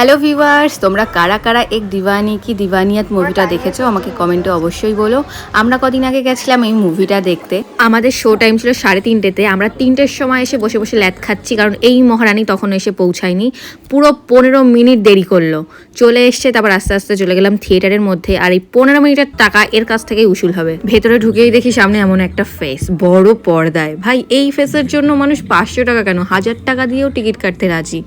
Hello viewers, তোমরা কারা কারা এক দিওয়ানি কি দিওয়ানিয়াত মুভিটা দেখেছো আমাকে কমেন্টে অবশ্যই বলো। আমরা কদিন আগে গেছিলাম এই মুভিটা দেখতে। আমাদের শো টাইম ছিল 3:30-তে। আমরা 3টের সময় এসে বসে বসে ল্যাদ খাচ্ছি, কারণ এই মহারানী তখন এসে পৌঁছায়নি। পুরো 15 মিনিট দেরি করলো, চলে এসছে। তারপর আস্তে আস্তে চলে গেলাম থিয়েটারের মধ্যে। আর এই 15 মিনিটের টাকা এর কাছ থেকেই উসুল হবে। ভেতরে ঢুকেই দেখি সামনে এমন একটা ফেস, বড় পর্দায়। ভাই, এই ফেসের জন্য মানুষ 500 টাকা কেন 1000 টাকা দিয়েও টিকিট কাটতে রাজি।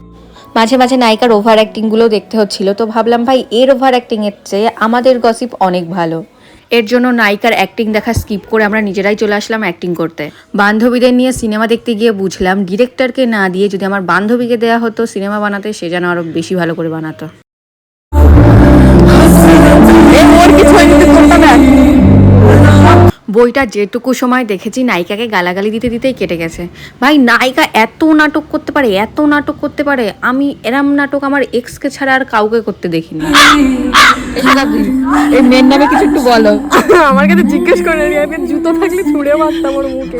মাঝে মাঝে নায়িকার ওভার অ্যাক্টিংগুলো দেখতে হচ্ছিল, তো ভাবলাম ভাই এর ওভার অ্যাক্টিংয়ের চেয়ে আমাদের গসিপ অনেক ভালো। এর জন্য নায়িকার অ্যাক্টিং দেখা স্কিপ করে আমরা নিজেরাই চলে আসলাম অ্যাক্টিং করতে। বান্ধবীদের নিয়ে সিনেমা দেখতে গিয়ে বুঝলাম ডিরেক্টরকে না দিয়ে যদি আমার বান্ধবীকে দেওয়া হতো সিনেমা বানাতে, সে যেন আরো বেশি ভালো করে বানাতো। বইটা যেটুকু সময় দেখেছি নায়িকাকে গালাগালি দিতে দিতেই কেটে গেছে। ভাই, নায়িকা এত নাটক করতে পারে, এত নাটক করতে পারে। আমি এরম নাটক আমার এক্সকে ছাড়া আর কাউকে করতে দেখিনি। এই মেয়ের নামে কিছু একটু বলো। আমার কাছে জিজ্ঞেস করে জুতো থাকলে ছুঁড়ে মারতাম ওর মুখে।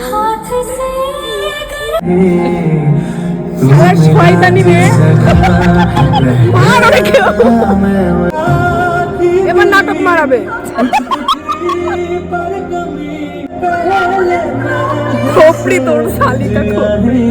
শয়তানি মেয়ে, এবার নাটক মারাবে। খোপড়ি তোর শালিকা খোপড়ি।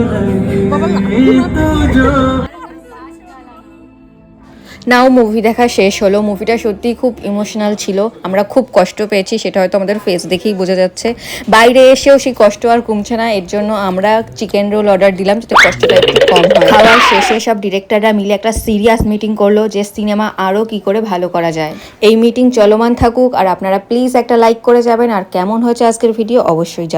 নাও মুভি দেখা শেষ হলো। মুভিটা সত্যিই খুব ইমোশনাল ছিল। আমরা খুব কষ্ট পেয়েছি, সেটা হয়তো আমাদের ফেস দেখেই বোঝা যাচ্ছে। বাইরে এসেও সেই কষ্ট আর কমছে না। এর জন্য আমরা চিকেন রোল অর্ডার দিলাম, যাতে কষ্টটা একটু কম হয়। খাওয়ার শেষে সব ডিরেক্টররা মিলে একটা সিরিয়াস মিটিং করলো যে সিনেমা আরও কি করে ভালো করা যায়। এই মিটিং চলমান থাকুক, আর আপনারা প্লিজ একটা লাইক করে যাবেন। আর কেমন হয়েছে আজকের ভিডিও অবশ্যই